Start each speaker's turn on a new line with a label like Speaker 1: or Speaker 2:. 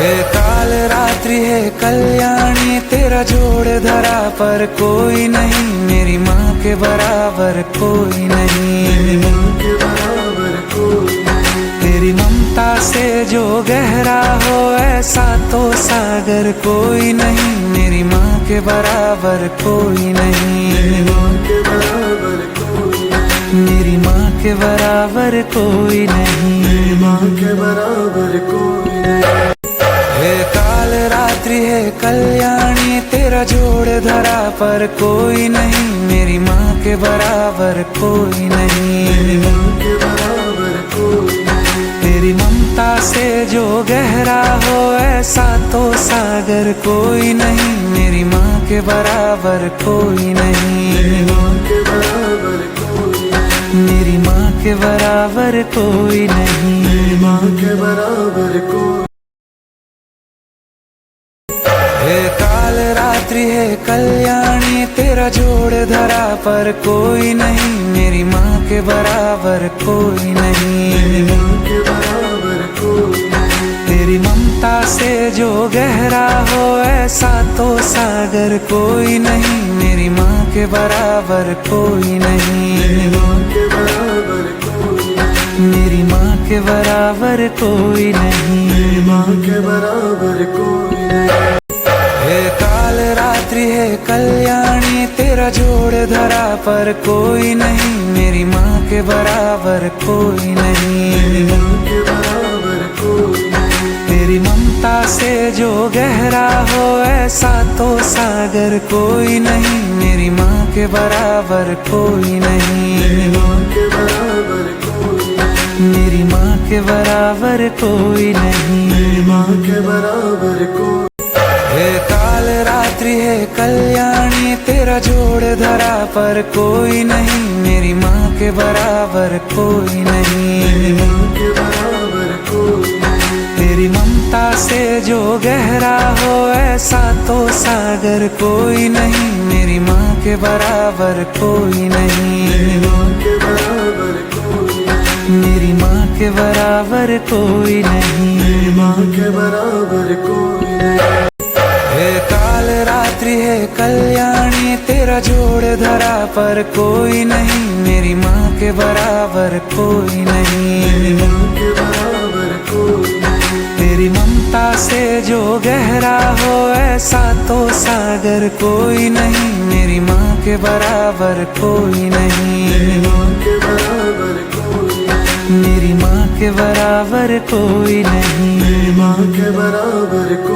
Speaker 1: हे काल रात्रि है कल्याणी, तेरा जोड़ धरा पर कोई नहीं, मेरी माँ के बराबर कोई नहीं। तेरी ममता से जो गहरा हो ऐसा तो सागर कोई नहीं, मेरी माँ के बराबर कोई नहीं। मेरी माँ के बराबर कोई नहीं।
Speaker 2: मेरी माँ के बराबर कोई नहीं।
Speaker 1: हे काल रात्रि है कल्याणी, तेरा जोड़ धरा पर कोई नहीं, मेरी माँ के बराबर कोई नहीं।
Speaker 2: मेरी माँ के बराबर कोई नहीं।
Speaker 1: तेरी ममता से जो गहरा हो ऐसा तो सागर कोई नहीं, मेरी माँ के बराबर कोई नहीं।
Speaker 2: मेरी माँ के बराबर कोई नहीं।
Speaker 1: मेरी माँ के बराबर कोई नहीं।
Speaker 2: मेरी माँ के बराबर कोई।
Speaker 1: हे काल रात्रि है कल्याणी, तेरा जोड़ धरा पर कोई नहीं, मेरी माँ के बराबर कोई नहीं।
Speaker 2: मेरी माँ के बराबर कोई नहीं।
Speaker 1: तेरी ममता से जो गहरा हो ऐसा तो सागर कोई नहीं, मेरी माँ के बराबर कोई नहीं।
Speaker 2: मेरी माँ के बराबर कोई नहीं।
Speaker 1: मेरी माँ के बराबर कोई नहीं।
Speaker 2: मेरी माँ के बराबर कोई नहीं।
Speaker 1: हे काल रात्रि है कल्याणी, तेरा जोड़ धरा पर कोई नहीं, मेरी माँ के बराबर कोई नहीं।
Speaker 2: मेरी माँ के बराबर कोई नहीं।
Speaker 1: तेरी ममता से जो गहरा हो ऐसा तो सागर कोई नहीं, मेरी माँ के बराबर कोई नहीं।
Speaker 2: मेरी माँ के बराबर कोई नहीं।
Speaker 1: मेरी माँ के बराबर कोई नहीं।
Speaker 2: मेरी माँ के बराबर कोई।
Speaker 1: हे काल रात्रि है कल्याणी, तेरा जोड़ धरा पर कोई नहीं, मेरी माँ के बराबर कोई नहीं।
Speaker 2: मेरी माँ के बराबर कोई नहीं।
Speaker 1: तेरी ममता से जो गहरा हो ऐसा तो सागर कोई नहीं, मेरी माँ के बराबर कोई नहीं।
Speaker 2: मेरी माँ के बराबर कोई नहीं।
Speaker 1: मेरी माँ के बराबर कोई नहीं।
Speaker 2: मेरी माँ के बराबर कोई नहीं।
Speaker 1: हे काल रात्रि है कल्याणी, तेरा जोड़ धरा पर कोई नहीं, मेरी माँ के बराबर कोई नहीं।
Speaker 2: मेरी माँ के बराबर कोई नहीं।
Speaker 1: तेरी ममता से जो गहरा हो ऐसा तो सागर कोई नहीं, मेरी माँ के बराबर कोई नहीं।
Speaker 2: मेरी माँ के बराबर कोई नहीं।
Speaker 1: मेरी माँ के बराबर कोई नहीं।
Speaker 2: मेरी माँ के बराबर कोई।